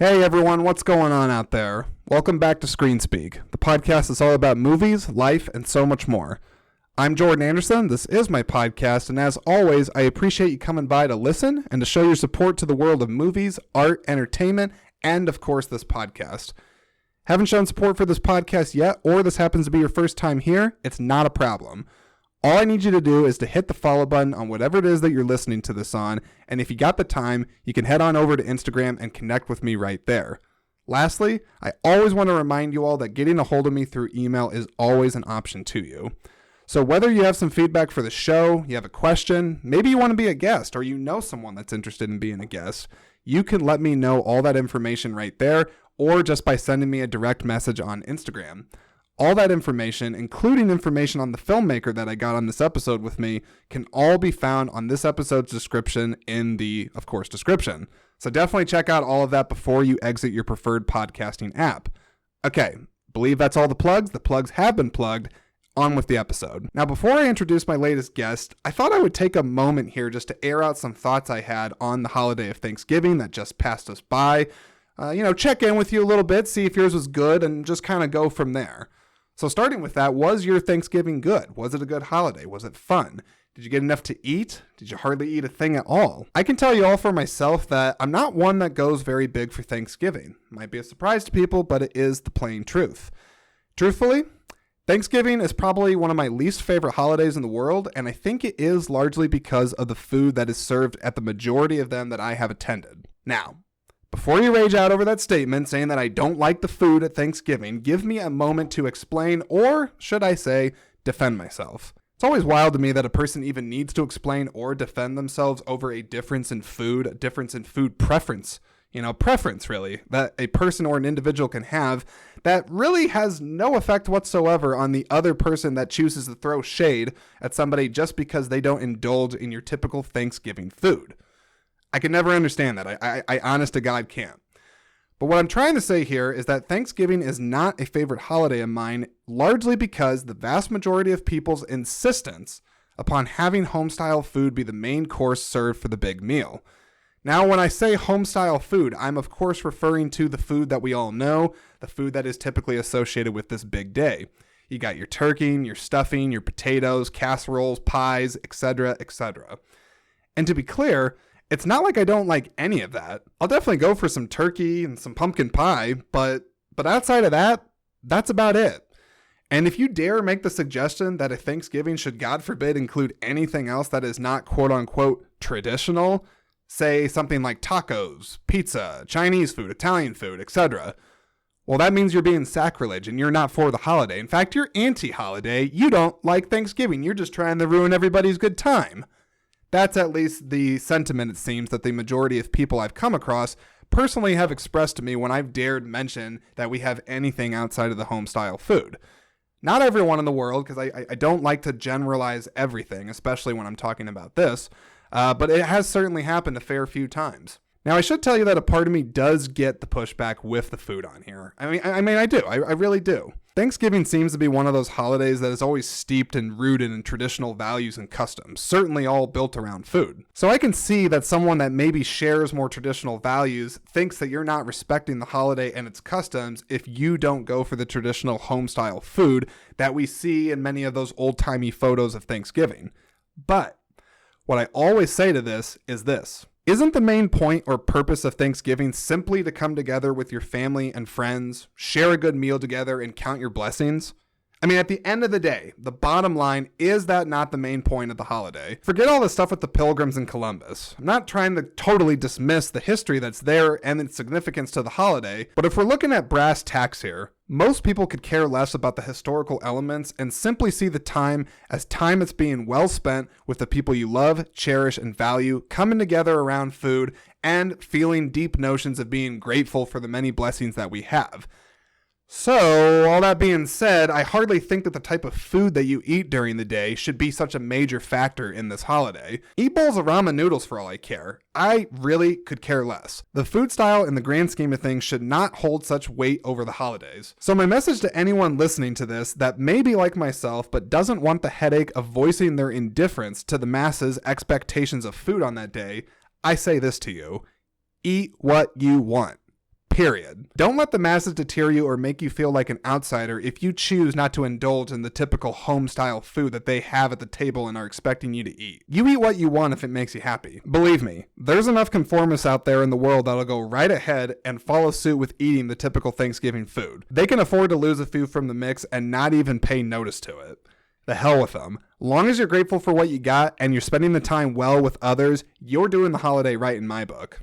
Hey everyone, what's going on out there? Welcome back to Screen Speak, the podcast that's all about movies, life, and so much more. I'm Jordan Anderson, this is my podcast, and as always, I appreciate you coming by to listen and to show your support to the world of movies, art, entertainment, and of course this podcast. Haven't shown support for this podcast yet, or this happens to be your first time here, it's not a problem. All I need you to do is to hit the follow button on whatever it is that you're listening to this on, and if you got the time, you can head on over to Instagram and connect with me right there. Lastly, I always want to remind you all that getting a hold of me through email is always an option to you. So whether you have some feedback for the show, you have a question, maybe you want to be a guest, or you know someone that's interested in being a guest, you can let me know all that information right there, or just by sending me a direct message on Instagram. All that information, including information on the filmmaker that I got on this episode with me, can all be found on this episode's description in the, of course, description. So definitely check out all of that before you exit your preferred podcasting app. Okay, believe that's all the plugs. The plugs have been plugged. On with the episode. Now, before I introduce my latest guest, I thought I would take a moment here just to air out some thoughts I had on the holiday of Thanksgiving that just passed us by. Check in with you a little bit, see if yours was good, and just kind of go from there. So starting with that, was your Thanksgiving good? Was it a good holiday? Was it fun? Did you get enough to eat? Did you hardly eat a thing at all? I can tell you all for myself that I'm not one that goes very big for Thanksgiving. Might be a surprise to people, but it is the plain truth. Truthfully, Thanksgiving is probably one of my least favorite holidays in the world, and I think it is largely because of the food that is served at the majority of them that I have attended. Now, before you rage out over that statement saying that I don't like the food at Thanksgiving, give me a moment to explain, or should I say, defend myself. It's always wild to me that a person even needs to explain or defend themselves over a difference in food, a difference in food preference. Preference really, that a person or an individual can have that really has no effect whatsoever on the other person that chooses to throw shade at somebody just because they don't indulge in your typical Thanksgiving food. I can never understand that. I honest to God can't. But what I'm trying to say here is that Thanksgiving is not a favorite holiday of mine, largely because the vast majority of people's insistence upon having home-style food be the main course served for the big meal. Now, when I say home-style food, I'm of course referring to the food that we all know, the food that is typically associated with this big day. You got your turkey, your stuffing, your potatoes, casseroles, pies, etc., etc. And to be clear, it's not like I don't like any of that. I'll definitely go for some turkey and some pumpkin pie, but outside of that, that's about it. And if you dare make the suggestion that a Thanksgiving should, God forbid, include anything else that is not quote-unquote traditional, say something like tacos, pizza, Chinese food, Italian food, etc., well, that means you're being sacrilege and you're not for the holiday. In fact, you're anti-holiday. You don't like Thanksgiving. You're just trying to ruin everybody's good time. That's at least the sentiment, it seems, that the majority of people I've come across personally have expressed to me when I've dared mention that we have anything outside of the home-style food. Not everyone in the world, because I don't like to generalize everything, especially when I'm talking about this, but it has certainly happened a fair few times. Now, I should tell you that a part of me does get the pushback with the food on here. I do. I really do. Thanksgiving seems to be one of those holidays that is always steeped and rooted in traditional values and customs, certainly all built around food. So I can see that someone that maybe shares more traditional values thinks that you're not respecting the holiday and its customs if you don't go for the traditional home-style food that we see in many of those old-timey photos of Thanksgiving. But what I always say to this is this. Isn't the main point or purpose of Thanksgiving simply to come together with your family and friends, share a good meal together, and count your blessings? I mean, at the end of the day, the bottom line, is that not the main point of the holiday? Forget all the stuff with the Pilgrims and Columbus. I'm not trying to totally dismiss the history that's there and its significance to the holiday, but if we're looking at brass tacks here, most people could care less about the historical elements and simply see the time as time that's being well spent with the people you love, cherish, and value, coming together around food, and feeling deep notions of being grateful for the many blessings that we have. So, all that being said, I hardly think that the type of food that you eat during the day should be such a major factor in this holiday. Eat bowls of ramen noodles for all I care. I really could care less. The food style in the grand scheme of things should not hold such weight over the holidays. So my message to anyone listening to this that may be like myself but doesn't want the headache of voicing their indifference to the masses' expectations of food on that day, I say this to you. Eat what you want. period. Don't let the masses deter you or make you feel like an outsider if you choose not to indulge in the typical home-style food that they have at the table and are expecting you to eat. You eat what you want if it makes you happy. Believe me, there's enough conformists out there in the world that'll go right ahead and follow suit with eating the typical Thanksgiving food. They can afford to lose a few from the mix and not even pay notice to it. The hell with them. Long as you're grateful for what you got and you're spending the time well with others, you're doing the holiday right in my book.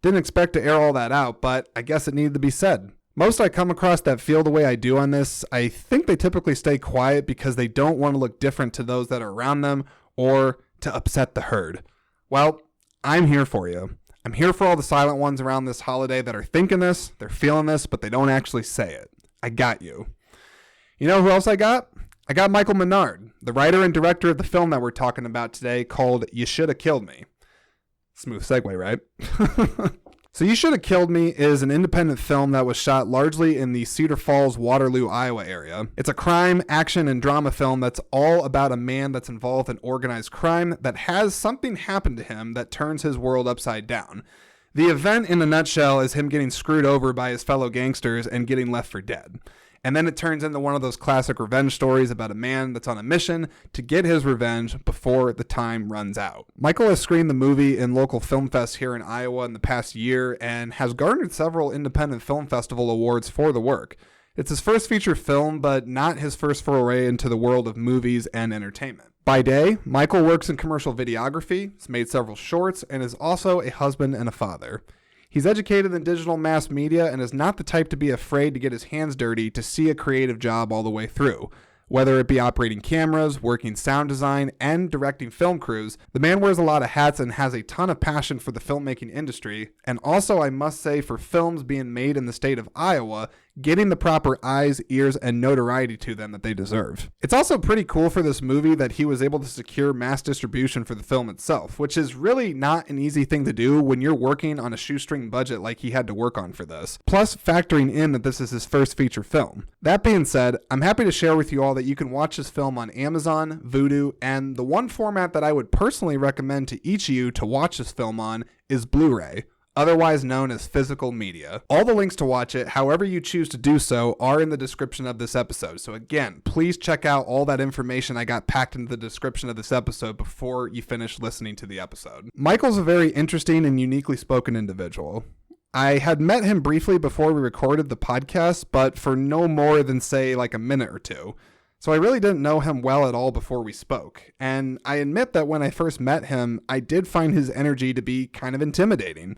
Didn't expect to air all that out, but I guess it needed to be said. Most I come across that feel the way I do on this, I think they typically stay quiet because they don't want to look different to those that are around them or to upset the herd. Well, I'm here for you. I'm here for all the silent ones around this holiday that are thinking this, they're feeling this, but they don't actually say it. I got you. You know who else I got? I got Michael Minard, the writer and director of the film that we're talking about today called You Shoulda Killed Me. Smooth segue, right? So You Shoulda Killed Me is an independent film that was shot largely in the Cedar Falls, Waterloo, Iowa area. It's a crime, action, and drama film that's all about a man that's involved in organized crime that has something happen to him that turns his world upside down. The event in a nutshell is him getting screwed over by his fellow gangsters and getting left for dead. And then it turns into one of those classic revenge stories about a man that's on a mission to get his revenge before the time runs out. Michael has screened the movie in local film fests here in Iowa in the past year and has garnered several independent film festival awards for the work. It's his first feature film, but not his first foray into the world of movies and entertainment. By day, Michael works in commercial videography, has made several shorts, and is also a husband and a father. He's educated in digital mass media and is not the type to be afraid to get his hands dirty to see a creative job all the way through. Whether it be operating cameras, working sound design, and directing film crews, the man wears a lot of hats and has a ton of passion for the filmmaking industry, and also, I must say, for films being made in the state of Iowa, getting the proper eyes, ears, and notoriety to them that they deserve. It's also pretty cool for this movie that he was able to secure mass distribution for the film itself, which is really not an easy thing to do when you're working on a shoestring budget like he had to work on for this, plus factoring in that this is his first feature film. That being said, I'm happy to share with you all that you can watch this film on Amazon, Vudu, and the one format that I would personally recommend to each of you to watch this film on is Blu-ray, otherwise known as physical media. All the links to watch it, however you choose to do so, are in the description of this episode. So again, please check out all that information I got packed into the description of this episode before you finish listening to the episode. Michael's a very interesting and uniquely spoken individual. I had met him briefly before we recorded the podcast, but for no more than, say, like a minute or two. So I really didn't know him well at all before we spoke. And I admit that when I first met him, I did find his energy to be kind of intimidating.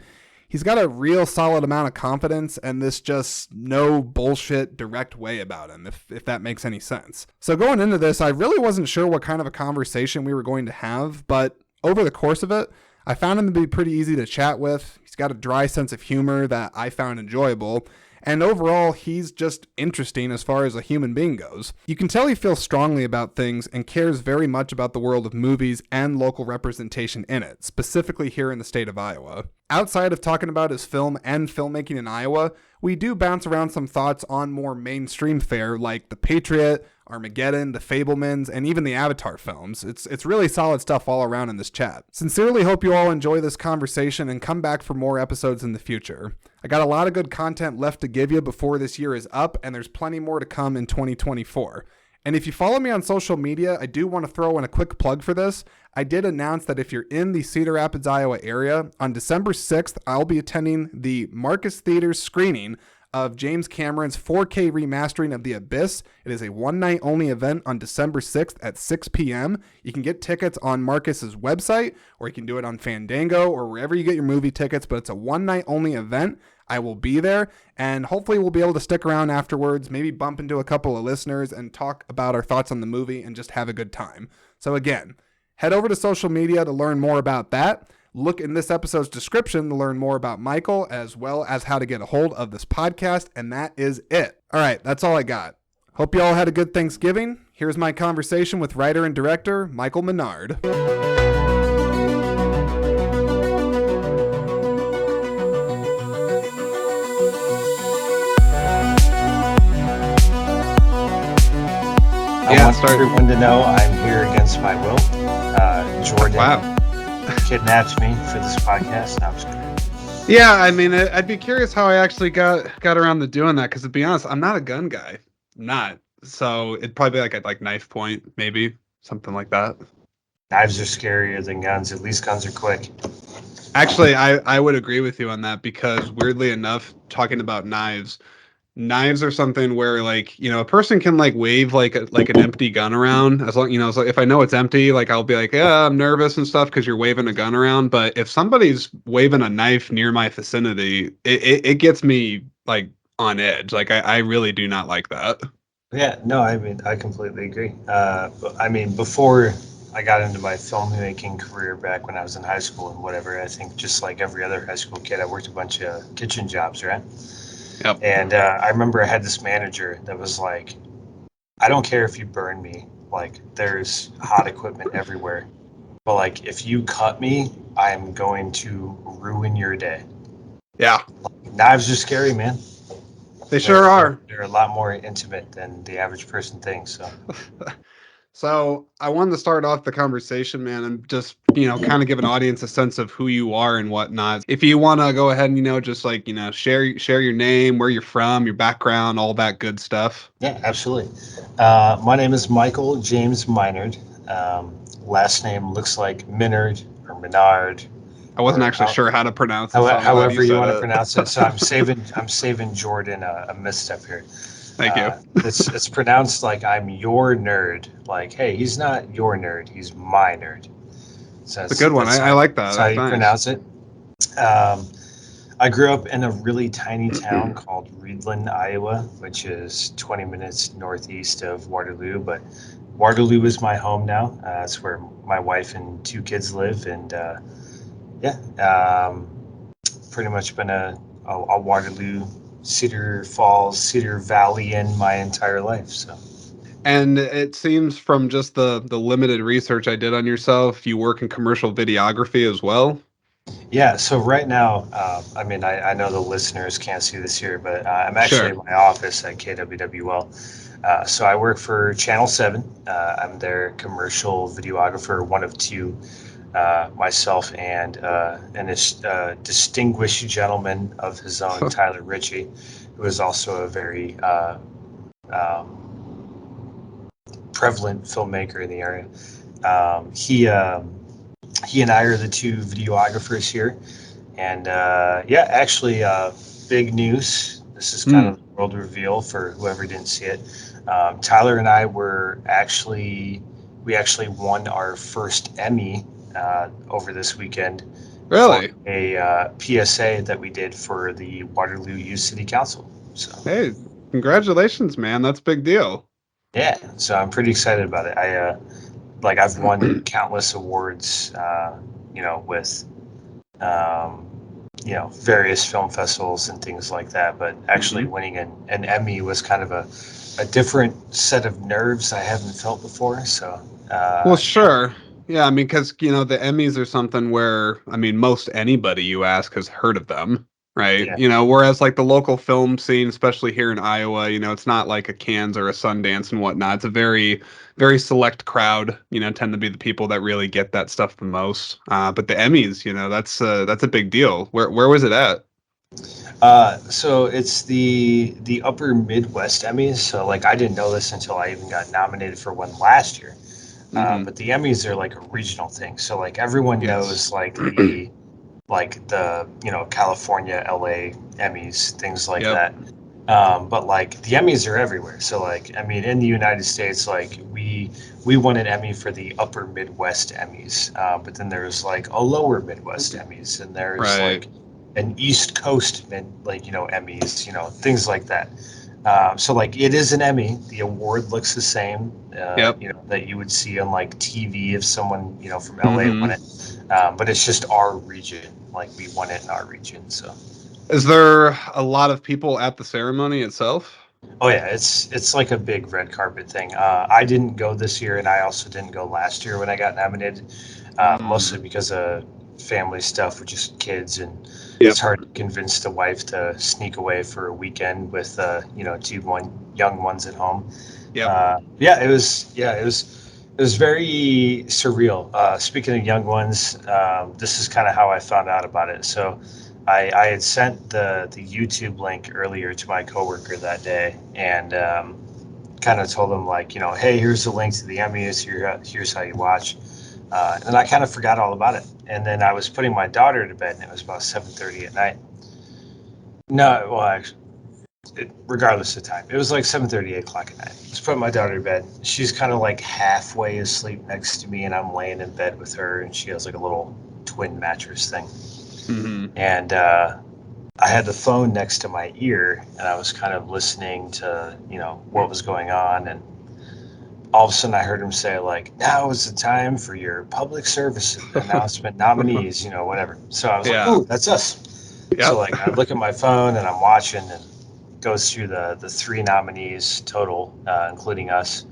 He's got a real solid amount of confidence and this just no bullshit direct way about him, if that makes any sense. So going into this, I really wasn't sure what kind of a conversation we were going to have, but over the course of it, I found him to be pretty easy to chat with. He's got a dry sense of humor that I found enjoyable. And overall, he's just interesting as far as a human being goes. You can tell he feels strongly about things and cares very much about the world of movies and local representation in it, specifically here in the state of Iowa. Outside of talking about his film and filmmaking in Iowa, we do bounce around some thoughts on more mainstream fare like The Patriot, Armageddon, The Fabelmans, and even the Avatar films. It's really solid stuff all around in this chat. Sincerely hope you all enjoy this conversation and come back for more episodes in the future. I got a lot of good content left to give you before this year is up, and there's plenty more to come in 2024. And if you follow me on social media, I do want to throw in a quick plug for this. I did announce that if you're in the Cedar Rapids, Iowa area, on December 6th, I'll be attending the Marcus Theater's screening of James Cameron's 4K remastering of The Abyss. It is a one-night only event on December 6th at 6 p.m. You can get tickets on Marcus's website, or you can do it on Fandango or wherever you get your movie tickets, but it's a one-night only event. I will be there, and hopefully we'll be able to stick around afterwards, maybe bump into a couple of listeners and talk about our thoughts on the movie and just have a good time. So again, head over to social media to learn more about that. Look in this episode's description to learn more about Michael, as well as how to get a hold of this podcast, and that is it. All right, that's all I got. Hope you all had a good Thanksgiving. Here's my conversation with writer and director Michael Minard. I want everyone to know I'm here against my will. Jordan kidnapped me for this podcast. No, I'm just kidding. Yeah, I mean, I'd be curious how I actually got around to doing that. Because to be honest, I'm not a gun guy. I'm not. So it'd probably be like at like knife point, maybe something like that. Knives are scarier than guns. At least guns are quick. Actually, I would agree with you on that because weirdly enough, talking about knives are something where like a person can like wave like an empty gun around as long so if I know it's empty, like I'll be like, yeah, I'm nervous and stuff because you're waving a gun around. But if somebody's waving a knife near my vicinity, it gets me like on edge. Like I really do not like that. Yeah, no, I mean, I completely agree. I mean, before I got into my filmmaking career back when I was in high school and whatever, I think just like every other high school kid, I worked a bunch of kitchen jobs, right? Yep. And I remember I had this manager that was like, I don't care if you burn me, like, there's hot equipment everywhere. But, like, if you cut me, I'm going to ruin your day. Yeah, Knives are scary, man. they They're, sure they're, are. they're a lot more intimate than the average person thinks. So, So I wanted to start off the conversation, man, and just kind of give an audience a sense of who you are and whatnot. If you want to go ahead and just like share your name, where you're from, your background, all that good stuff. yeah, absolutely. My name is Michael James Minard. Um, Last name looks like Minard or Minard I wasn't or actually sure how to pronounce it, so I'm glad you however you said want to it. pronounce it. So I'm saving Jordan a misstep here. Thank you. It's pronounced like I'm your nerd. Like, hey, he's not your nerd, he's my nerd. So It's a good one. I like that. that's how That's you nice. pronounce it. Um, I grew up in a really tiny town called Reedland, Iowa, which is 20 minutes northeast of Waterloo. But Waterloo is my home now. That's where my wife and two kids live, and yeah, pretty much been a Waterloo, Cedar Falls, Cedar Valley in my entire life. So. And it seems from just the limited research I did on yourself, you work in commercial videography as well. Yeah, so right now, I mean, I know the listeners can't see this here, but I'm actually Sure. in my office at KWWL. So I work for Channel 7. I'm their commercial videographer, one of two, myself and a distinguished gentleman of his own, Tyler Ritchie, who is also a very um, prevalent filmmaker in the area. He and I are the two videographers here. And yeah, actually, big news. This is kind Hmm. of the world reveal for whoever didn't see it. Tyler and I we actually won our first Emmy over this weekend for Really? a PSA that we did for the Waterloo Youth City Council. So Hey, congratulations, man. That's a big deal. yeah, so I'm pretty excited about it. I've won countless awards, with um, various film festivals and things like that. But actually Hmm. winning an Emmy was kind of a different set of nerves I haven't felt before. So, Well, yeah, sure. Yeah, I mean, because the Emmys are something where I mean, most anybody you ask has heard of them, right? yeah, Whereas like the local film scene, especially here in Iowa, it's not like a Cannes or a Sundance and whatnot. It's a very, very select crowd. Tend to be the people that really get that stuff the most. But the Emmys, that's a big deal. Where was it at? so it's the Upper Midwest Emmys. So like I didn't know this until I even got nominated for one last year. Hmm. But the Emmys are like a regional thing. So like everyone Yes. knows like the California, LA Emmys, things like Yep. that. But like the Emmys are everywhere. So like I mean, in the United States, like we won an Emmy for the Upper Midwest Emmys, but then there's like a Lower Midwest Emmys, and there's Right. like an East Coast Emmys, things like that. So like it is an Emmy. The award looks the same, Yep. that you would see on like TV if someone from LA won Hmm. it. But it's just our region. Like we won it in our region. So. Is there a lot of people at the ceremony itself? Oh yeah, it's like a big red carpet thing. I didn't go this year, and I also didn't go last year when I got nominated, Mm. mostly because of family stuff with just kids, and it's Yep. hard to convince the wife to sneak away for a weekend with two young ones at home. Yep. It was very surreal. Speaking of young ones, this is kind of how I found out about it. So I had sent the YouTube link earlier to my coworker that day, and kind of told him like, hey, here's the link to the Emmys. Here's how you watch. And I kind of forgot all about it. And then I was putting my daughter to bed, and it was about 7:30 at night. No, well, actually, regardless of time, it was like 7:30, 8 o'clock at night. I was putting my daughter to bed. She's kind of like halfway asleep next to me, and I'm laying in bed with her, and she has like a little twin mattress thing. Mm-hmm. And I had the phone next to my ear, and I was kind of listening to what was going on, and all of a sudden I heard him say like, "Now is the time for your public service announcement nominees," whatever. So I was like, Yeah. "Ooh, that's us." So Yep. like I look at my phone and I'm watching, and goes through the three nominees total, including us.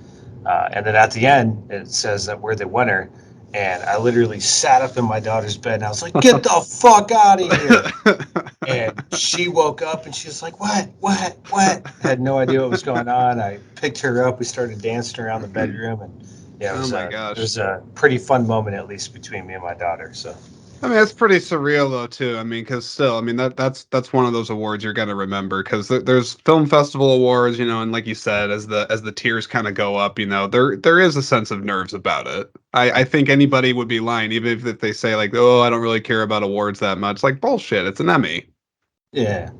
And then at the end, it says that we're the winner. And I literally sat up in my daughter's bed and I was like, "Get the fuck out of here!" And she woke up and she was like, "What? What? What?" Had no idea what was going on. I picked her up. We started dancing around the bedroom, and yeah, Oh my it gosh. was a pretty fun moment, at least between me and my daughter. So I mean, that's pretty surreal though too. I mean, because still, I mean that's one of those awards you're gonna remember because there's film festival awards, and like you said, as the tiers kind of go up, there is a sense of nerves about it. I think anybody would be lying, even if they say like, oh, I don't really care about awards that much. Like bullshit, it's an Emmy. yeah,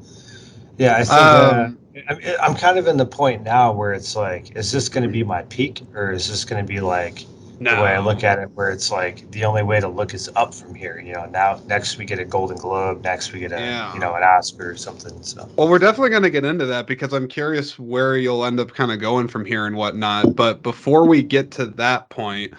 yeah, I think Um, I'm kind of in the point now where it's like, is this going to be my peak, or is this going to be like the way I look no. at it, where it's like the only way to look is up from here? Now next we get a Golden Globe, next we get a Yeah. an Oscar or something. So Well, we're definitely going to get into that because I'm curious where you'll end up kind of going from here and whatnot. But before we get to that point,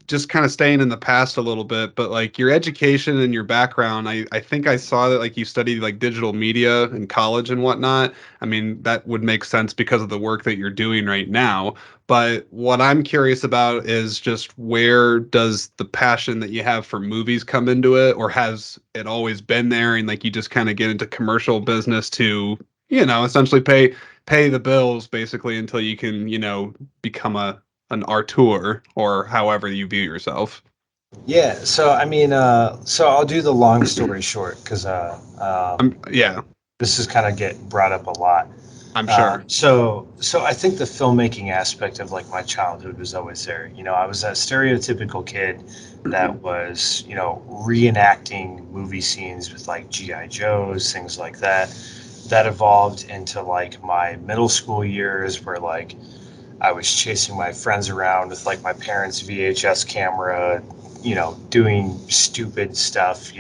just kind of staying in the past a little bit, but like your education and your background, I think I saw that like you studied like digital media in college and whatnot. I mean, that would make sense because of the work that you're doing right now. But what I'm curious about is just where does the passion that you have for movies come into it, or has it always been there and like you just kind of get into commercial business to, essentially pay the bills basically until you can, become an auteur or however you view yourself. yeah, so I mean, so I'll do the long story short because Yeah, this is kind of get brought up a lot. I'm sure. So I think the filmmaking aspect of like my childhood was always there. I was that stereotypical kid that was, reenacting movie scenes with like GI Joes, things like that. That evolved into like my middle school years, where like I was chasing my friends around with like my parents' VHS camera, doing stupid stuff,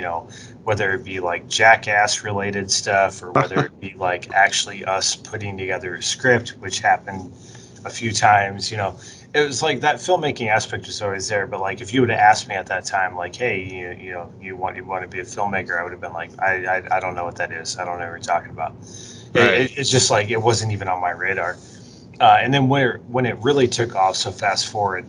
whether it be like jackass related stuff or whether it be like actually us putting together a script, which happened a few times. It was like that filmmaking aspect was always there. But like if you would have asked me at that time, like, hey, you want to be a filmmaker, I would have been like, I don't know what that is. I don't know what you're talking about. Right. It's just like it wasn't even on my radar. And then when it really took off, so fast forward,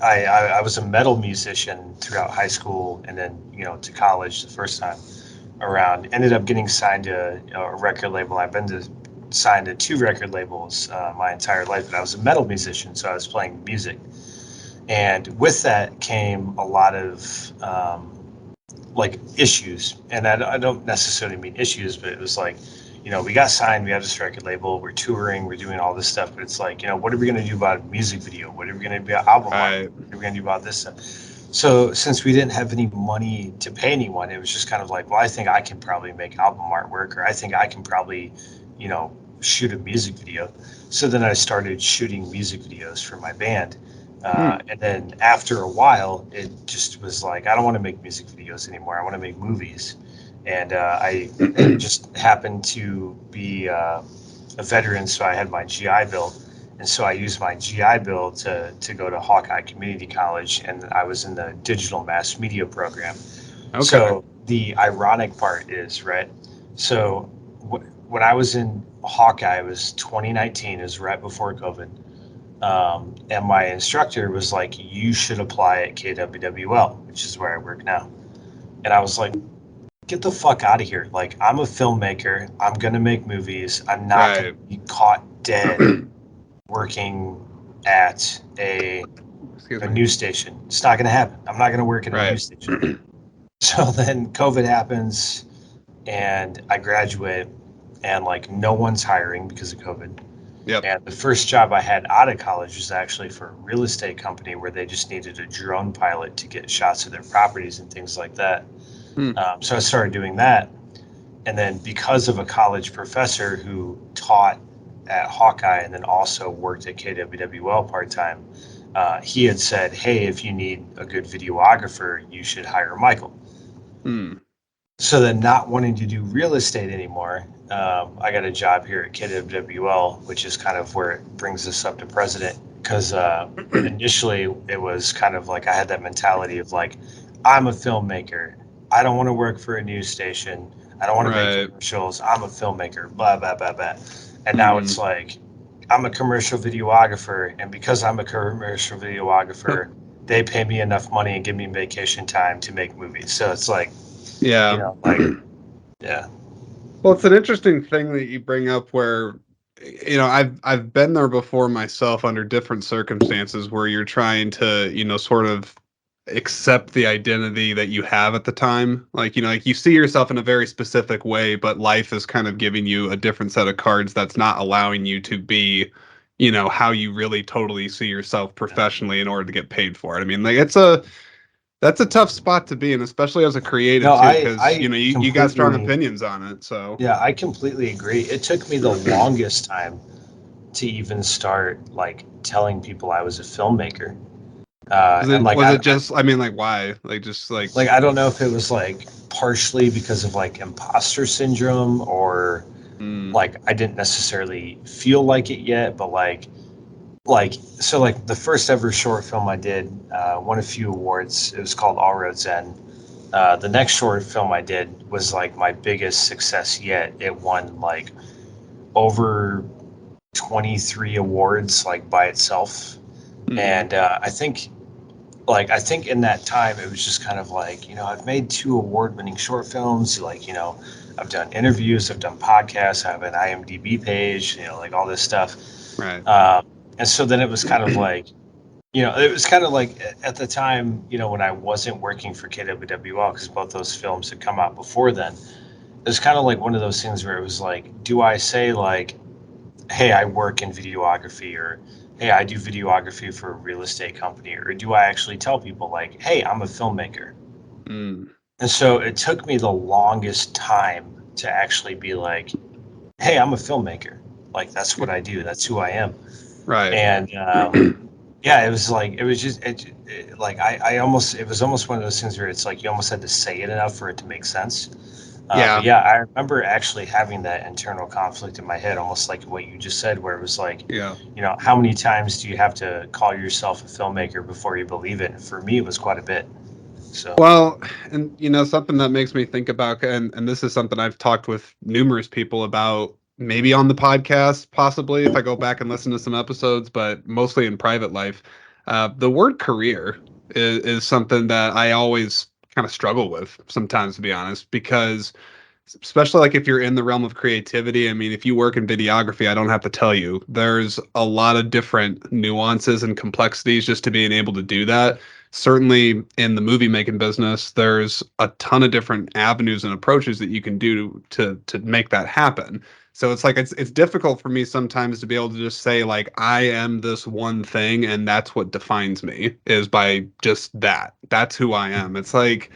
I was a metal musician throughout high school, and then to college the first time around. Ended up getting signed to a record label. I've been signed to two record labels my entire life, but I was a metal musician, so I was playing music. And with that came a lot of like issues, and I don't necessarily mean issues, but it was like, we got signed, we have this record label, we're touring, we're doing all this stuff, but it's like, what are we going to do about a music video? What are we going to do about album art? Right. What are we going to do about this stuff? So since we didn't have any money to pay anyone, it was just kind of like, well, I think I can probably make album artwork, or I think I can probably, shoot a music video. So then I started shooting music videos for my band. Hmm. And then after a while, it just was like, I don't want to make music videos anymore. I want to make movies. And I just happened to be a veteran, so I had my GI Bill. And so I used my GI Bill to go to Hawkeye Community College, and I was in the digital mass media program. Okay. So the ironic part is, right? So when I was in Hawkeye, it was 2019, it was right before COVID. And my instructor was like, you should apply at KWWL, which is where I work now. And I was like, get the fuck out of here. Like, I'm a filmmaker. I'm going to make movies. I'm not going to Right. be caught dead working at Excuse a me. news station. It's not going to happen. I'm not going to work at a Right. news station. So then COVID happens, and I graduate, and like no one's hiring because of COVID. Yep. And the first job I had out of college was actually for a real estate company where they just needed a drone pilot to get shots of their properties and things like that. Hmm. So I started doing that. And then because of a college professor who taught at Hawkeye and then also worked at KWWL part time, he had said, "Hey, if you need a good videographer, you should hire Michael." Hmm. So then, not wanting to do real estate anymore, I got a job here at KWWL, which is kind of where it brings us up to president. Because initially, it was kind of like I had that mentality of like, I'm a filmmaker. I don't want to work for a news station. I don't want to make Right. commercials. I'm a filmmaker. Blah blah blah blah. And now Hmm. it's like, I'm a commercial videographer, and because I'm a commercial videographer, they pay me enough money and give me vacation time to make movies. So it's like, Yeah. like, yeah, Well, it's an interesting thing that you bring up where, I've been there before myself under different circumstances where you're trying to, sort of accept the identity that you have at the time. Like, like you see yourself in a very specific way, but life is kind of giving you a different set of cards that's not allowing you to be, how you really totally see yourself yeah. professionally in order to get paid for it. I mean, like that's a tough spot to be in, especially as a creative No, too, I because I you got strong completely, opinions on it. So yeah, I completely agree. It took me the longest time to even start like telling people I was a filmmaker. And like was it just? I mean, like why? Like just I don't know if it was like partially because of like imposter syndrome, or mm, like I didn't necessarily feel like it yet, but so like the first ever short film I did won a few awards. It was called All Roads End. The next short film I did was like my biggest success yet. It won like over 23 awards like by itself. mm, And I think in that time it was just kind of like, I've made two award-winning short films. Like, I've done interviews, I've done podcasts, I have an IMDb page, like all this stuff. right, Um, and so then it was kind of like, it was kind of like at the time, when I wasn't working for KWWL, because both those films had come out before then. It was kind of like one of those things where it was like, do I say like, hey, I work in videography, or hey, I do videography for a real estate company, or do I actually tell people like, hey, I'm a filmmaker? mm, And so it took me the longest time to actually be like, hey, I'm a filmmaker. Like that's what I do. That's who I am. right, And yeah, it was like it was just like I almost it was almost one of those things where it's like you almost had to say it enough for it to make sense. But yeah, yeah, I remember actually having that internal conflict in my head, almost like what you just said, where it was like, yeah. how many times do you have to call yourself a filmmaker before you believe it? For me, it was quite a bit. So Well, and something that makes me think about, and this is something I've talked with numerous people about, maybe on the podcast, possibly if I go back and listen to some episodes, but mostly in private life. The word career is something that I always kind of struggle with sometimes, to be honest, because especially like if you're in the realm of creativity. I mean, if you work in videography, I don't have to tell you, there's a lot of different nuances and complexities just to being able to do that. Certainly in the movie making business, there's a ton of different avenues and approaches that you can do to make that happen. So it's like it's difficult for me sometimes to be able to just say like I am this one thing and that's what defines me is by just that. That's who I am. It's like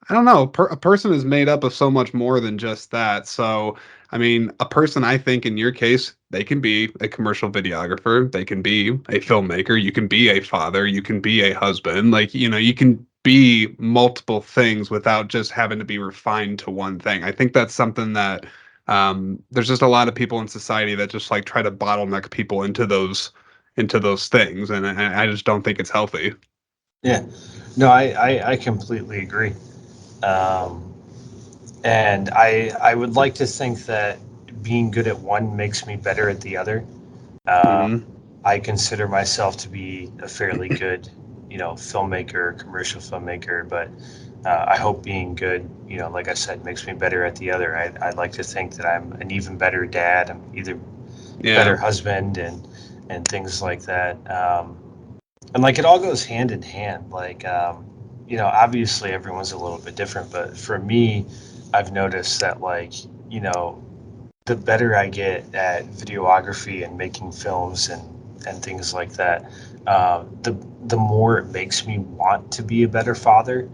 I don't know. A person is made up of so much more than just that. So, I mean, a person, I think in your case, they can be a commercial videographer, they can be a filmmaker, you can be a father, you can be a husband. Like, you can be multiple things without just having to be refined to one thing. I think that's something that there's just a lot of people in society that just like try to bottleneck people into those things, and I just don't think it's healthy. yeah, no, I completely agree. Um, and I would like to think that being good at one makes me better at the other. Um, Hmm. I consider myself to be a fairly good, filmmaker, commercial filmmaker, but I hope being good, like I said, makes me better at the other. I'd like to think that I'm an even better dad. I'm either better Yeah. husband and things like that. And like it all goes hand in hand. Like, obviously everyone's a little bit different, but for me, I've noticed that, like, the better I get at videography and making films and things like that, the more it makes me want to be a better father.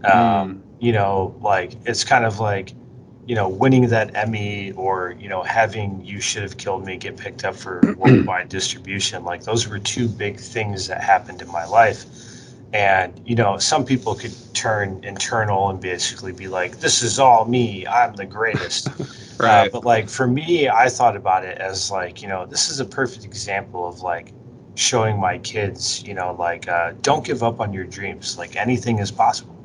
Mm. Like, it's kind of like, winning that Emmy, or, having You Should Have Killed Me get picked up for worldwide distribution. Like, those were two big things that happened in my life. And, some people could turn internal and basically be like, this is all me, I'm the greatest. Right. But like, for me, I thought about it as like, this is a perfect example of like showing my kids, like, don't give up on your dreams. Like, anything is possible.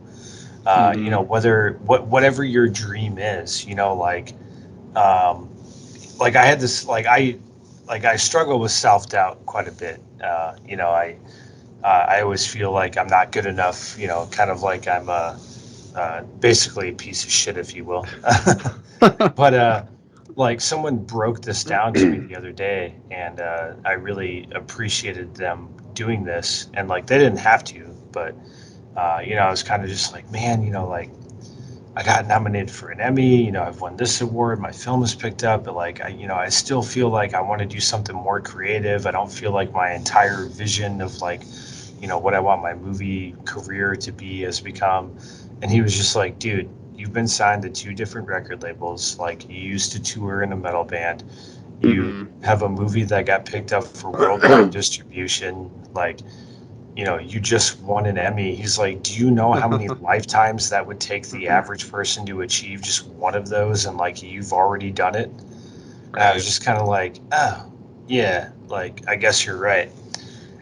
Mm-hmm. Whatever your dream is, um, like I had this, like I struggle with self-doubt quite a bit. I always feel like I'm not good enough, kind of like I'm basically a piece of shit, if you will. But like, someone broke this down to me the other day, and I really appreciated them doing this. And like, they didn't have to, but I was kind of just like, man, like, I got nominated for an Emmy. I've won this award. My film is picked up, but like, I still feel like I want to do something more creative. I don't feel like my entire vision of like, what I want my movie career to be has become. And he was just like, dude, you've been signed to two different record labels. Like, you used to tour in a metal band. You Mm-hmm. have a movie that got picked up for worldwide distribution. Like, you just won an Emmy. He's like, do you know how many lifetimes that would take the average person to achieve just one of those? And like, you've already done it. And I was Right. just kind of like, oh, yeah, like, I guess you're right.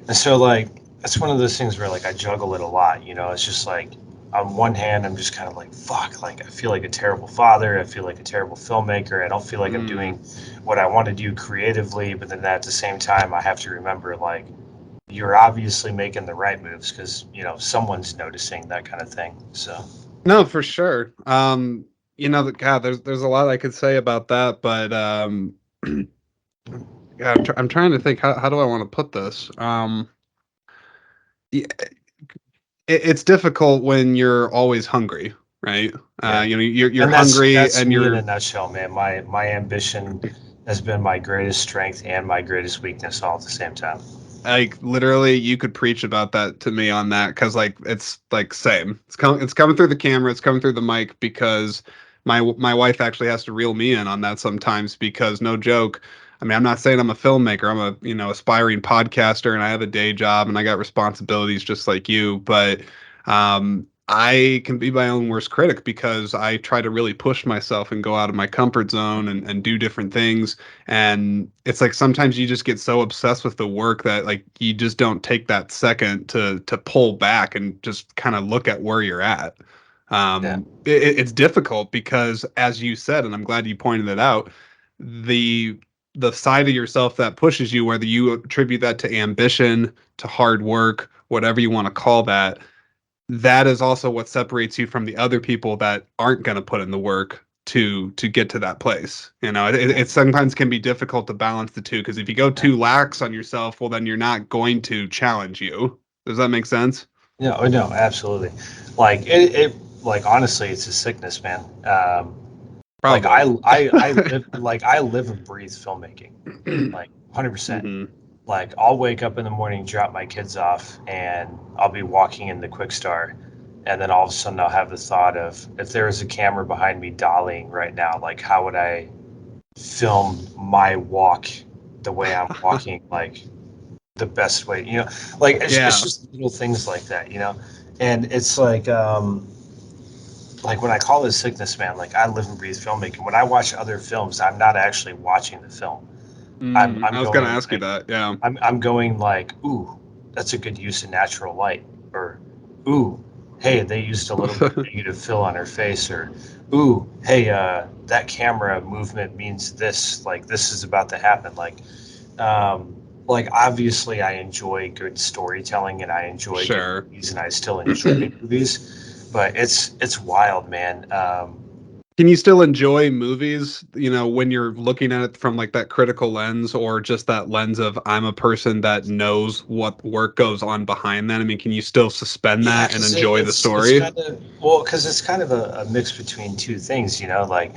And so, like, that's one of those things where, like, I juggle it a lot. It's just like, on one hand, I'm just kind of like, fuck, like, I feel like a terrible father. I feel like a terrible filmmaker. I don't feel like I'm Mm. doing what I want to do creatively. But then at the same time, I have to remember, like, you're obviously making the right moves because, someone's noticing, that kind of thing. So, No, for sure. God, there's a lot I could say about that, but God, I'm trying to think how do I want to put this. Yeah, it's difficult when you're always hungry, right? yeah. You're And that's hungry that's and me in a you're nutshell, man. My ambition has been my greatest strength and my greatest weakness all at the same time. like literally you could preach about that to me on that because like it's like same. It's coming through the camera, it's coming through the mic because my wife actually has to reel me in on that sometimes because no joke. I mean, I'm not saying I'm a filmmaker. I'm a, aspiring podcaster and I have a day job and I got responsibilities just like you, but I can be my own worst critic because I try to really push myself and go out of my comfort zone and do different things. And it's like sometimes you just get so obsessed with the work that like you just don't take that second to pull back and just kind of look at where you're at. Yeah. It's difficult because, as you said, and I'm glad you pointed it out, the the side of yourself that pushes you, whether you attribute that to ambition, to hard work, whatever you want to call that, that is also what separates you from the other people that aren't going to put in the work to get to that place. It sometimes can be difficult to balance the two because if you go Yeah. too lax on yourself, well, then you're not going to challenge you. Does that make sense? No, no, absolutely. Like, it like, honestly, it's a sickness, man. Like, Probably. I live and breathe filmmaking, like, 100%. Hmm. Like, I'll wake up in the morning, drop my kids off, and I'll be walking in the Quick Star, and then all of a sudden I'll have the thought of, if there was a camera behind me dollying right now, like, how would I film my walk the way I'm walking, like, the best way, like, it's Yeah. just little things like that, and it's like, when I call this sickness, man, like, I live and breathe filmmaking. When I watch other films, I'm not actually watching the film. I'm I was gonna going ask you like, that. Yeah. I'm going like, ooh, that's a good use of natural light, or ooh, hey, they used a little bit of negative fill on her face, or ooh, hey, that camera movement means this, like, this is about to happen, um, like, obviously I enjoy good storytelling and I enjoy good Sure. movies and I still enjoy movies, but it's wild, man. Can you still enjoy movies, when you're looking at it from like that critical lens or just that lens of I'm a person that knows what work goes on behind that? I mean, can you still suspend Yeah, that and because enjoy the it's story? kind of well, because it's kind of a mix between two things, like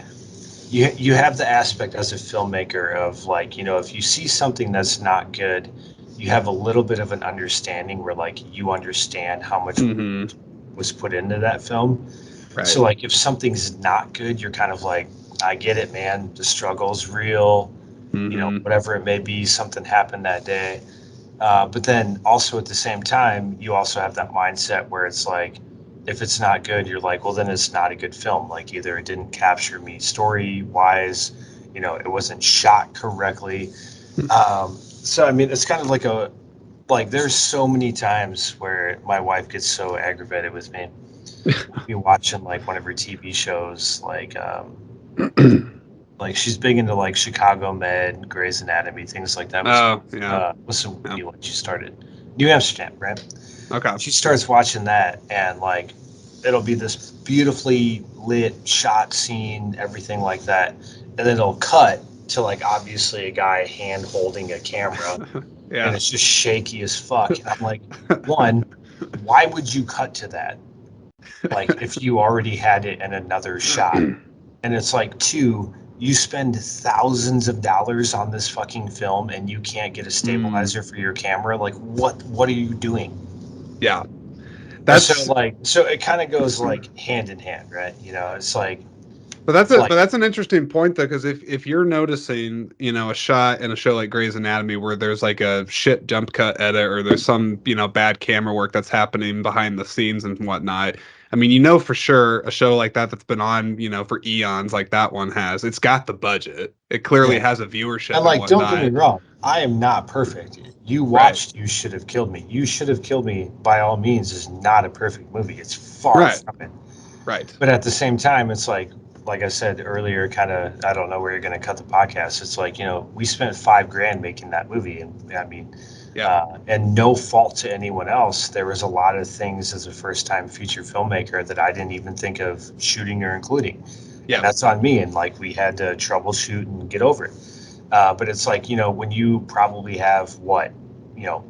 you have the aspect as a filmmaker of like, if you see something that's not good, you have a little bit of an understanding where like you understand how much Hmm. was put into that film. So Right. like if something's not good, you're kind of like, I get it, man. The struggle's real, Hmm. whatever it may be, something happened that day. But then also at the same time, you also have that mindset where it's like, if it's not good, you're like, well, then it's not a good film. Like either it didn't capture me story wise, it wasn't shot correctly. So I mean, it's kind of like there's so many times where my wife gets so aggravated with me. We'll be watching like one of her TV shows, like she's big into like Chicago Med, Grey's Anatomy, things like that. Oh, yeah. What's the Yeah. new one she started? New Amsterdam, right? Okay. She starts watching that, and like it'll be this beautifully lit shot scene, everything like that, and then it'll cut to like obviously a guy hand holding a camera, and Yeah. it's just shaky as fuck. And I'm like, one, why would you cut to that? Like if you already had it in another shot. And it's like, two, you spend thousands of dollars on this fucking film and you can't get a Mm, stabilizer for your camera. Like what are you doing? yeah. So That's like so it kind of goes like hand in hand, right? It's but like that's an interesting point though, because if you're noticing, a shot in a show like Grey's Anatomy where there's like a shit jump cut edit or there's some, bad camera work that's happening behind the scenes and whatnot. I mean, for sure a show like that that's been on, for eons like that one has, it's got the budget. It clearly yeah. has a viewership And and like don't get me whatnot. wrong, I am not perfect. You Right. watched You Should Have Killed Me. You Should Have Killed Me by all means is not a perfect movie. It's far Right. from it. Right. But at the same time, it's like I said earlier, kind of, I don't know where you're going to cut the podcast. It's like, we spent 5 grand making that movie. And I mean, Yeah. and no fault to anyone else. There was a lot of things as a first time feature filmmaker that I didn't even think of shooting or including. And Yeah. that's on me. And like, we had to troubleshoot and get over it. But it's like, when you probably have you know,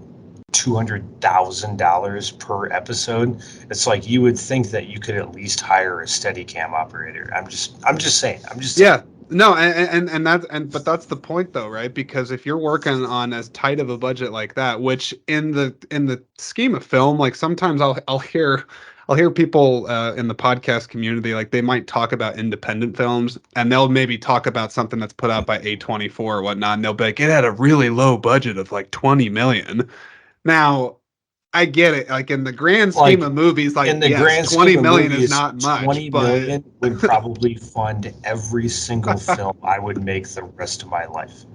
$200,000 per episode, it's like you would think that you could at least hire a steady cam operator. I'm just saying. I'm just saying. Yeah. No, and that's but that's the point though, right? Because if you're working on as tight of a budget like that, which in the scheme of film, like sometimes I'll hear people in the podcast community like they might talk about independent films and they'll maybe talk about something that's put out by A24 or whatnot, and they'll be like, it had a really low budget of like 20 million. Now, I get it. Like in the grand scheme Like of movies, like in the yes, grand 20 scheme of million is movies, not much, 20 but million would probably fund every single film I would make the rest of my life.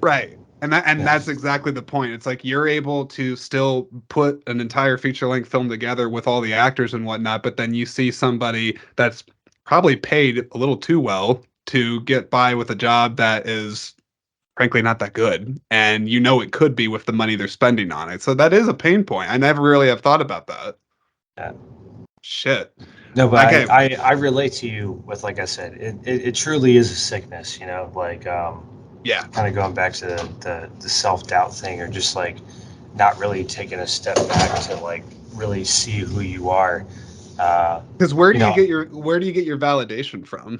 right. And Yeah. that's exactly the point. It's like you're able to still put an entire feature length film together with all the actors and whatnot, but then you see somebody that's probably paid a little too well to get by with a job that is frankly not that good. And it could be with the money they're spending on it. So that is a pain point. I never really have thought about that. Yeah. Shit. No, but Okay. I relate to you with, like I said, it truly is a sickness, like Yeah. kind of going back to the self-doubt thing, or just like not really taking a step back to like really see who you are. uh, Because you know where do you get your validation from?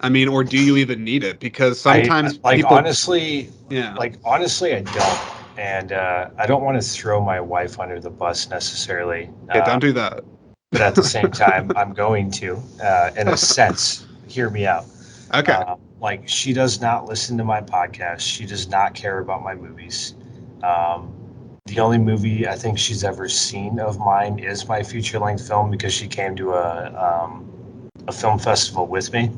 I mean, or do you even need it? Because I sometimes like people, honestly, yeah, I don't. And I don't want to throw my wife under the bus necessarily, yeah, don't do that. but at the same time I'm going to, in a sense, hear me out. Okay. Like she does not listen to my podcast. She does not care about my movies. Um, the only movie I think she's ever seen of mine is my feature length film, because she came to a film festival with me.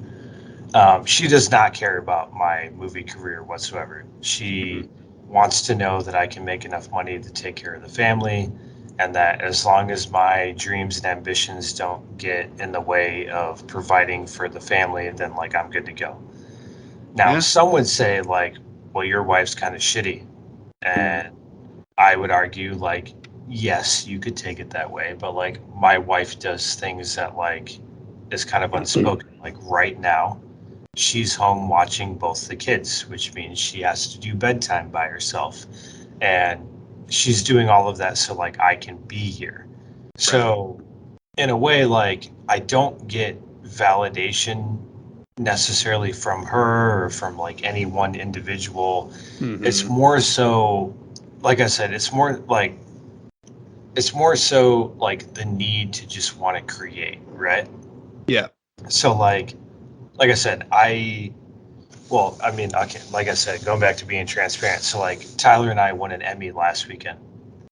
She does not care about my movie career whatsoever. Hmm. She wants to know that I can make enough money to take care of the family, and that as long as my dreams and ambitions don't get in the way of providing for the family, then like I'm good to go. Now, Yeah. some would say like, well, your wife's kind of shitty, and I would argue like, yes, you could take it that way, but like my wife does things that like is kind of unspoken. Like right now, she's home watching both the kids, which means she has to do bedtime by herself. And she's doing all of that so like I can be here. Right. So in a way, like I don't get validation necessarily from her or from like any one individual. It's Mm-hmm. more so, like I said, it's more so like the need to just want to create, right? Yeah. So like I said, well, I mean, okay, like I said, going back to being transparent. So like Tyler and I won an Emmy last weekend.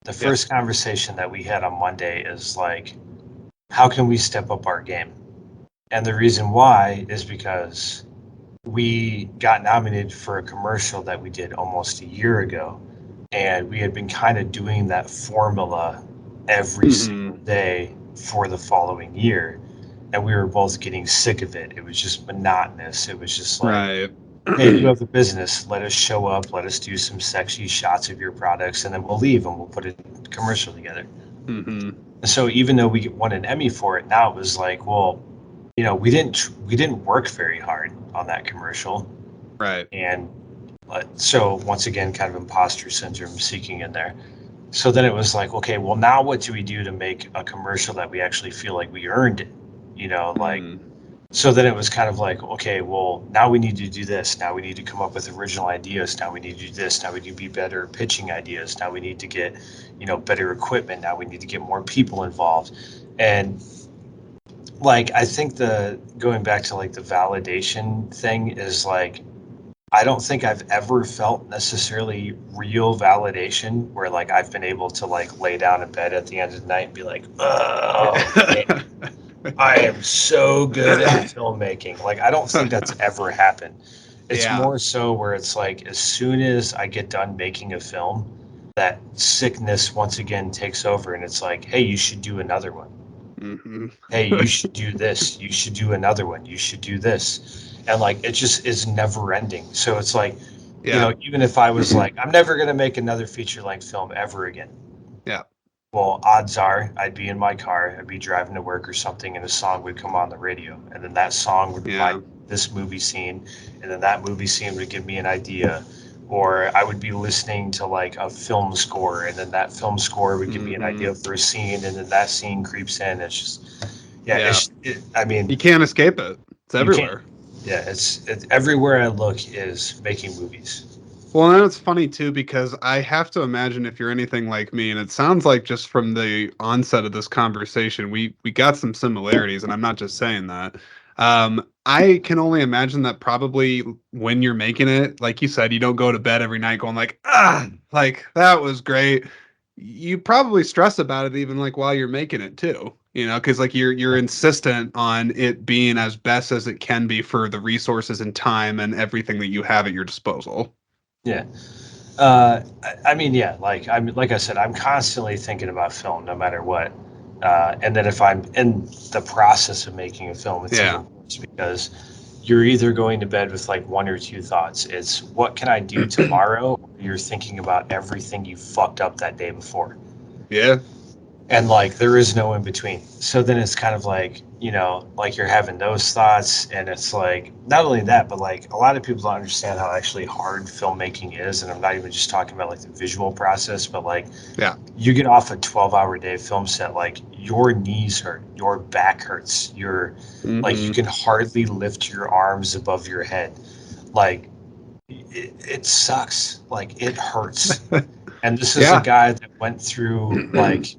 The Yeah. first conversation that we had on Monday is like, how can we step up our game? And the reason why is because we got nominated for a commercial that we did almost a year ago. And we had been kind of doing that formula every Mm-hmm. single day for the following year. And we were both getting sick of it. It was just monotonous. It was just like, Right. hey, you have a business. Let us show up. Let us do some sexy shots of your products, and then we'll leave and we'll put a commercial together. Mm-hmm. And so even though we won an Emmy for it, now it was like, well, we didn't work very hard on that commercial, Right. and so once again, kind of imposter syndrome seeking in there. So then it was like, okay, well now what do we do to make a commercial that we actually feel like we earned it? Like Mm-hmm. so then it was kind of like, okay, well now we need to do this. Now we need to come up with original ideas. Now we need to do this. Now we need to be better at pitching ideas. Now we need to get, better equipment. Now we need to get more people involved. And like I think the going back to like the validation thing is like I don't think I've ever felt necessarily real validation where like I've been able to like lay down in bed at the end of the night and be like, oh man, I am so good at filmmaking. Like I don't think that's ever happened. It's Yeah. more so where it's like as soon as I get done making a film, that sickness once again takes over and it's like, hey, you should do another one. Mm-hmm. Hey, you should do this. You should do another one. You should do this. And like it just is never ending. So it's like, Yeah. even if I was like, I'm never gonna make another feature length film ever again. Yeah. Well, odds are I'd be in my car, I'd be driving to work or something, and a song would come on the radio. And then that song would remind Yeah. me of this movie scene, and then that movie scene would give me an idea. Or I would be listening to like a film score, and then that film score would give me an Mm-hmm. idea for a scene, and then that scene creeps in. It's just, yeah, Yeah. I mean, You can't escape it. It's you can't, everywhere. yeah, it's everywhere I look is making movies. Well, and it's funny too because I have to imagine if you're anything like me, and it sounds like just from the onset of this conversation, we got some similarities, and I'm not just saying that. I can only imagine that probably when you're making it, like you said, you don't go to bed every night going like that was great. You probably stress about it even like while you're making it too, because like you're insistent on it being as best as it can be for the resources and time and everything that you have at your disposal. Yeah. I mean, yeah, like I said, I'm constantly thinking about film, no matter what. And then if I'm in the process of making a film, it's Yeah. even worse because you're either going to bed with like one or two thoughts. It's what can I do tomorrow? Or you're thinking about everything you fucked up that day before. Yeah. And like there is no in between. So then it's kind of like, like you're having those thoughts, and it's like not only that, but like a lot of people don't understand how actually hard filmmaking is. And I'm not even just talking about like the visual process, but like Yeah. you get off a 12-hour day film set, like your knees hurt, your back hurts, like you Hmm. can hardly lift your arms above your head. Like it sucks. Like it hurts. And this is a Yeah. guy that went through like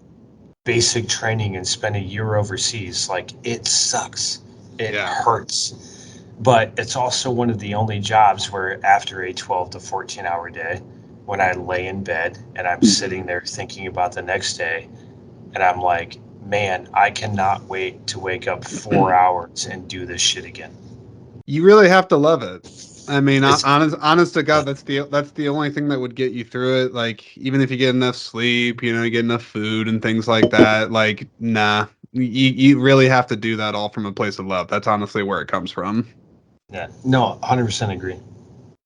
basic training and spend a year overseas. Like it sucks. It Yeah. hurts. But it's also one of the only jobs where after a 12 to 14-hour day, when I lay in bed and I'm sitting there thinking about the next day, and I'm like, man, I cannot wait to wake up 4 hours and do this shit again. You really have to love it. I mean, It's honest to God, that's the only thing that would get you through it. Like, even if you get enough sleep, you get enough food and things like that. Like, nah, you really have to do that all from a place of love. That's honestly where it comes from. yeah, no, 100% agree.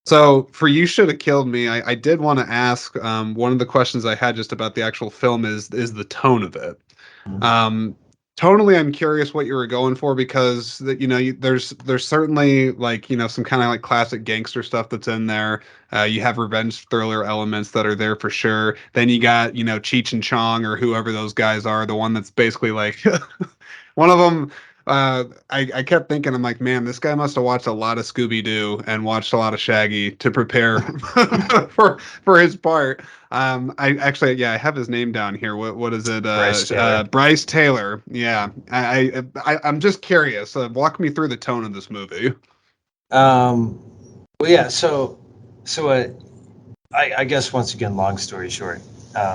So for You Should Have Killed Me, I did want to ask, one of the questions I had just about the actual film is the tone of it. Um, Tonally, I'm curious what you were going for because there's certainly like some kind of like classic gangster stuff that's in there. You have revenge thriller elements that are there for sure. Then you got Cheech and Chong or whoever those guys are, the one that's basically like one of them. I kept thinking, I'm like, man, this guy must have watched a lot of Scooby Doo and watched a lot of Shaggy to prepare for his part. I actually, yeah, I have his name down here. What is it? Bryce Taylor. Bryce Taylor. Yeah, I'm just curious. Walk me through the tone of this movie. Um, well, yeah. So I guess once again, long story short.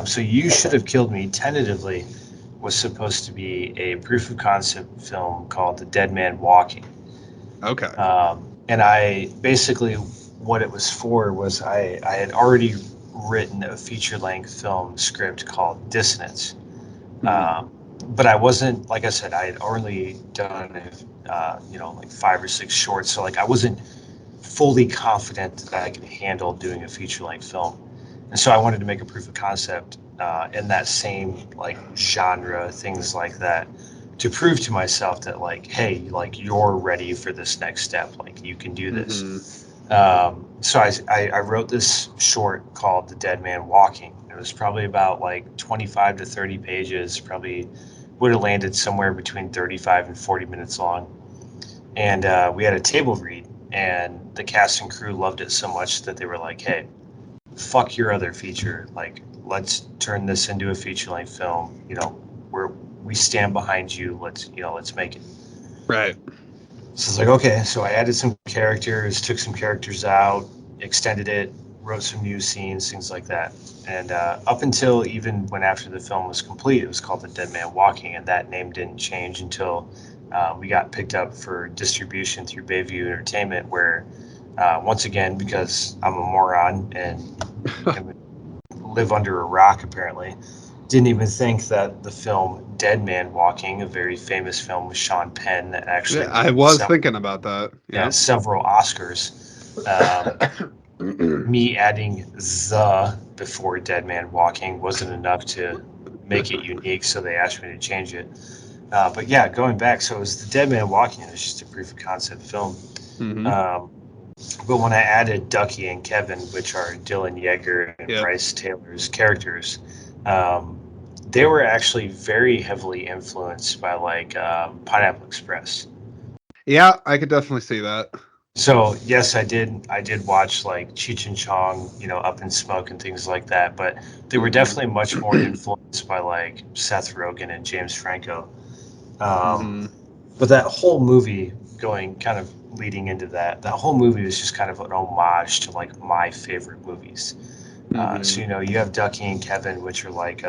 So you should have killed me. Tentatively, was supposed to be a proof of concept film called The Dead Man Walking. Okay. And I basically what it was for was I had already written a feature length film script called Dissonance. Mhm. But I wasn't, like I said, I had already done like 5 or 6 shorts, so like I wasn't fully confident that I could handle doing a feature length film, and so I wanted to make a proof of concept in that same like genre, things like that, to prove to myself that like, hey, like you're ready for this next step, like you can do Mhm. this. So I wrote this short called The Dead Man Walking. It was probably about like 25 to 30 pages, probably would have landed somewhere between 35 and 40 minutes long. And we had a table read, and the cast and crew loved it so much that they were like, hey, fuck your other feature. Like, let's turn this into a feature length film. We stand behind you. Let's make it. Right. So it's like, okay. So I added some characters, took some characters out, extended it, wrote some new scenes, things like that. And up until even when after the film was complete, it was called The Dead Man Walking, and that name didn't change until we got picked up for distribution through Bayview Entertainment, where once again, because I'm a moron and live under a rock apparently, didn't even think that the film Dead Man Walking, a very famous film with Sean Penn that actually Yeah, I won was thinking about that. yeah, Yeah. several Oscars. Me adding the before Dead Man Walking wasn't enough to make it unique, so they asked me to change it. But yeah, going back, so it was the Dead Man Walking. It was just a proof of concept film. Hmm. Um, but when I added Ducky and Kevin, which are Dylan Yeager and Yep. Bryce Taylor's characters, um, they were actually very heavily influenced by like Pineapple Express. Yeah, I could definitely see that. So yes, I did. I did watch like Cheech and Chong, Up in Smoke and things like that. But they were Hmm. definitely much more influenced by like Seth Rogen and James Franco. Um, Hmm. but that whole movie, going kind of leading into that whole movie was just kind of an homage to like my favorite movies. So Hmm. you have Ducky and Kevin, which are like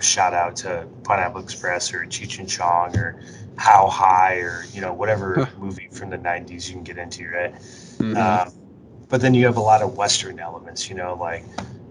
shout out to Pineapple Express or Cheech and Chong or How High or whatever movie from the '90s you can get into, right? Hmm. Um, but then you have a lot of Western elements, like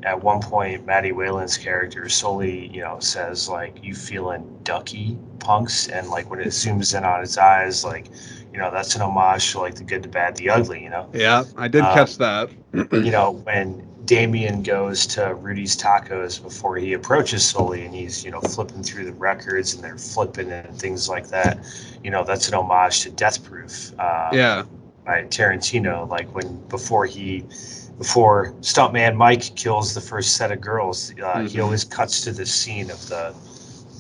at one point, Maddie Whalen's character solely, says like, "You feeling ducky, punks?" And like when it zooms in on his eyes, like, that's an homage to like the good, the bad, the ugly. Yeah, I did catch Um, that. when Damien goes to Rudy's Tacos before he approaches Sully and he's, flipping through the records and they're flipping and things like that, that's an homage to Death Proof Yeah. by Tarantino. Like before Stuntman Mike kills the first set of girls, he Hmm. always cuts to the scene of the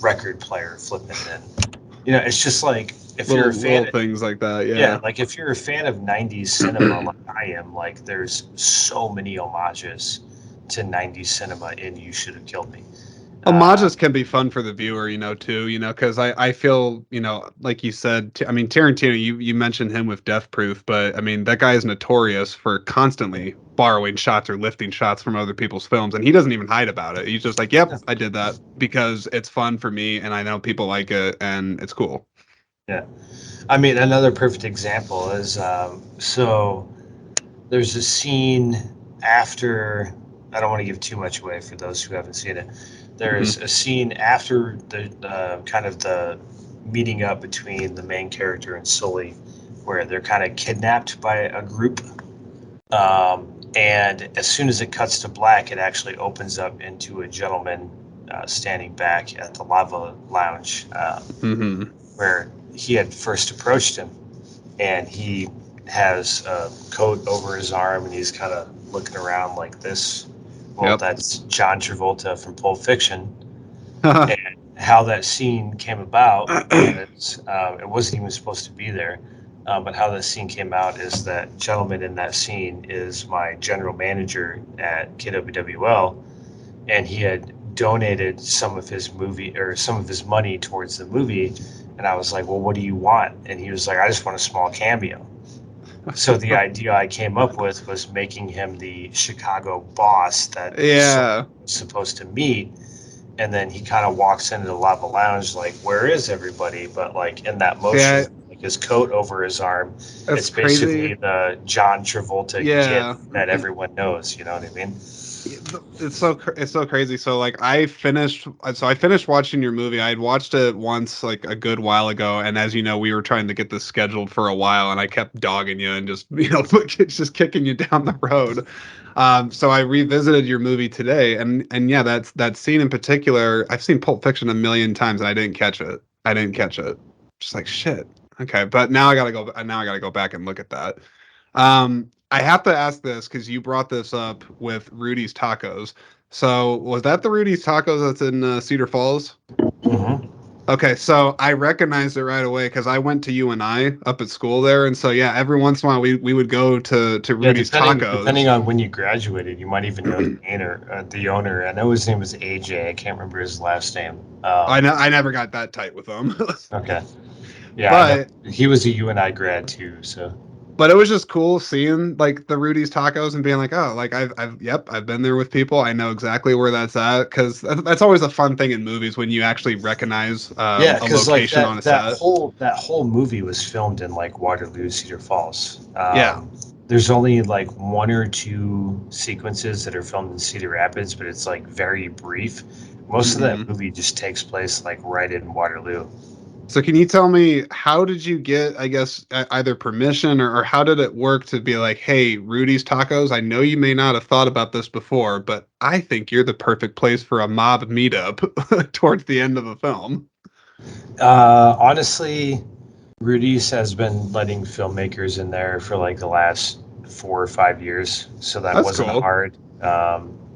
record player flipping. And, it's just like, if you're a Little fan, things like that. yeah, Yeah. like if you're a fan of 90s cinema like I am, like there's so many homages to 90s cinema in You Should Have Killed Me. Uh, Homages can be fun for the viewer, too, because I feel, like you said, I mean, Tarantino, you mentioned him with Death Proof, but I mean, that guy is notorious for constantly borrowing shots or lifting shots from other people's films, and he doesn't even hide about it. He's just like, yep, yeah, I did that because it's fun for me, and I know people like it, and it's cool. yeah. I mean, another perfect example is so there's a scene after, I don't want to give too much away for those who haven't seen it. Hmm. There's a scene after the kind of the meeting up between the main character and Sully where they're kind of kidnapped by a group. And as soon as it cuts to black, it actually opens up into a gentleman standing back at the Lava Lounge, Mm-hmm. where he had first approached him, and he has a coat over his arm, and he's kind of looking around like this. Well, Yep. that's John Travolta from Pulp Fiction, and how that scene came about is it wasn't even supposed to be there. But how that scene came out is that gentleman in that scene is my general manager at KWWL, and he had donated some of his money towards the movie. And I was like, well, what do you want? And he was like, I just want a small cameo. So the idea I came up with was making him the Chicago boss that someone Yeah. was supposed to meet, and then he kind of walks into the lava lounge like, where is everybody? But like in that See, motion, like his coat over his arm, that's it's basically crazy. the John Travolta gif Yeah. that everyone knows. You know what I mean? It's so crazy. So like I finished watching your movie. I had watched it once like a good while ago, and as you know, we were trying to get this scheduled for a while, and I kept dogging you and just just kicking you down the road. So I revisited your movie today, and yeah, that scene in particular. I've seen Pulp Fiction a million times, and I didn't catch it. I didn't catch it. Just like shit. Okay, but now I gotta go back and look at that. I have to ask this because you brought this up with Rudy's Tacos. So was that the Rudy's Tacos that's in Cedar Falls? Mm-hmm. Okay, so I recognized it right away because I went to UNI up at school there, and so yeah, every once in a while we would go to Yeah, Rudy's depending Tacos. on when you graduated, you might even know the owner. The owner, I know his name was AJ. I can't remember his last name. I never got that tight with them, Okay, yeah, I know but he was a UNI grad too. So but it was just cool seeing like the Rudy's Tacos and being like, oh, like I've been there with people. I know exactly where that's at because that's always a fun thing in movies when you actually recognize yeah, a because like location on that a set. that whole movie was filmed in like Waterloo, Cedar Falls. Yeah. There's only like one or two sequences that are filmed in Cedar Rapids, but it's like very brief. Most of that Hmm. movie just takes place like right in Waterloo. So can you tell me how did you get, I guess, either permission or how did it work to be like, hey, Rudy's Tacos, I know you may not have thought about this before, but I think you're the perfect place for a mob meetup towards the end of the film. Honestly, Rudy's has been letting filmmakers in there for like the last 4 or 5 years, so that That's wasn't cool. hard.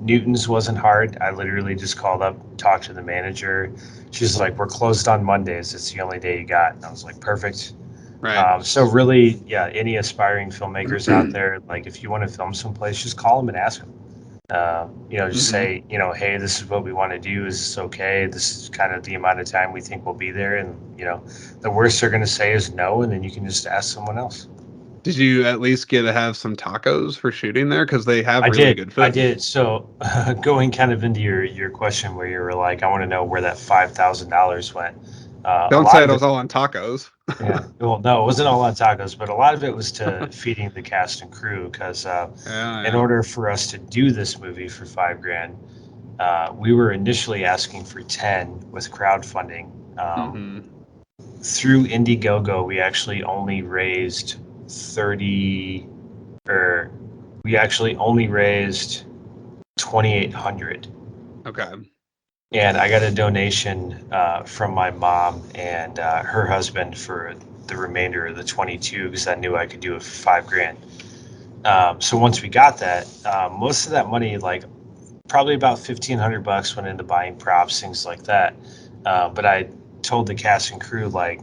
Newton's wasn't hard. I literally just called up, talked to the manager. She's like, "We're closed on Mondays. It's the only day you got." And I was like, "Perfect." Right. So really, yeah, any aspiring filmmakers out there, like if you want to film someplace, just call them and ask them. Just Hmm. say, hey, this is what we want to do. Is this okay? This is kind of the amount of time we think we'll be there. And, the worst they're going to say is no. And then you can just ask someone else. Did you at least get to have some tacos for shooting there? Because they have I really did. good I food. did. So going kind of into your question where you were like, I want to know where that $5,000 went. A Don't lot say it of it, was all on tacos. yeah. Well, no, it wasn't all on tacos, but a lot of it was to feeding the cast and crew because Yeah, in yeah. order for us to do this movie for 5 grand, we were initially asking for 10 with crowdfunding. Hmm. Through Indiegogo, we actually only raised 30, or we actually only raised 2,800. Okay. And I got a donation from my mom and her husband for the remainder of the 22 because I knew I could do it for 5 grand. So once we got that, most of that money, like probably about 1,500 bucks, went into buying props, things like that. But I told the cast and crew like,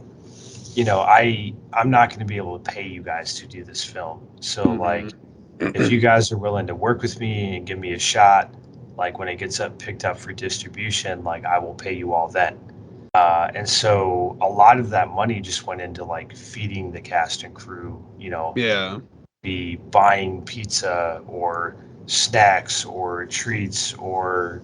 I'm not going to be able to pay you guys to do this film. So Hmm. like, if you guys are willing to work with me and give me a shot, like when it gets up picked up for distribution, like I will pay you all then. And so a lot of that money just went into like feeding the cast and crew, Yeah. be buying pizza or snacks or treats or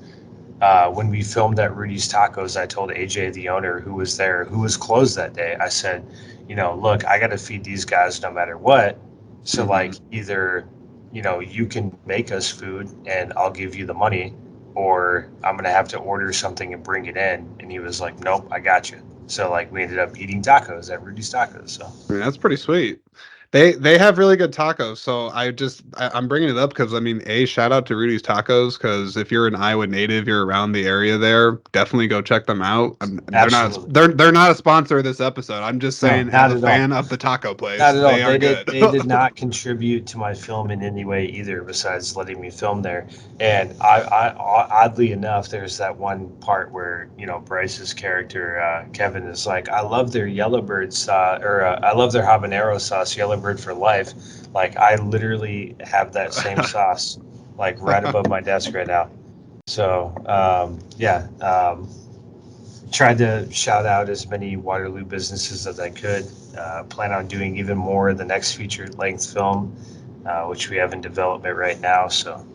when we filmed at Rudy's Tacos, I told AJ, the owner who was there, who was closed that day, I said, look, I got to feed these guys no matter what. So, like, Hmm. either, you can make us food and I'll give you the money, or I'm going to have to order something and bring it in. And he was like, nope, I got you. So, like, we ended up eating tacos at Rudy's Tacos. So, I mean, that's pretty sweet. They have really good tacos. So I'm bringing it up because I mean, shout out to Rudy's Tacos because if you're an Iowa native, you're around the area there, definitely go check them out. Absolutely. They're not a sponsor of this episode. I'm just No, saying as not a at all. fan of the taco place, Not at all. they are good. They did not contribute to my film in any way either, besides letting me film there. And oddly enough, there's that one part where Bryce's character Kevin is like, "I love their Yellowbird sauce, or I love their habanero sauce, Yellowbird for life." Like I literally have that same sauce, like right above my desk right now. So yeah. Tried to shout out as many Waterloo businesses as I could. Plan on doing even more in the next feature length film, which we have in development right now. So